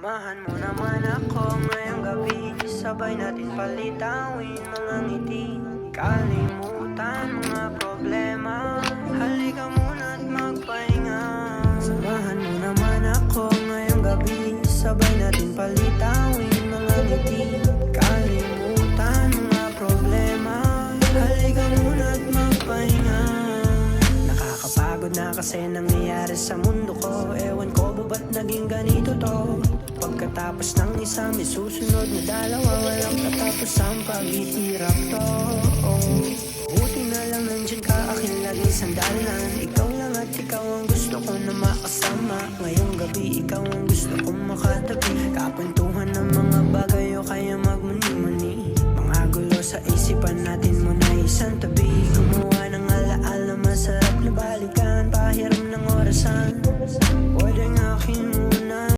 Samahan mo naman ako ngayong gabi, sabay natin palitawin mga ngiti. Kalimutan mga problema, halika muna't magpahinga. Samahan mo naman ako ngayong gabi, sabay natin palitawin mga ngiti. Kalimutan mga problema, halika muna't magpahinga. Nakakapagod na kasi nangyayari sa mundo ko, ewan ko ba ba't naging ganito to. Pagkatapos ng isa may susunod na dalawa, walang katapos ang paghihirap to. Buti na lang nandiyan ka, akin laging sandalan. Ikaw lang at ikaw ang gusto ko na makasama. Ngayong gabi ikaw ang gusto kong makatabi. Kapuntuhan ng mga bagay o kaya magmuni-muni. Mga gulo sa isipan natin mo na isang tabi.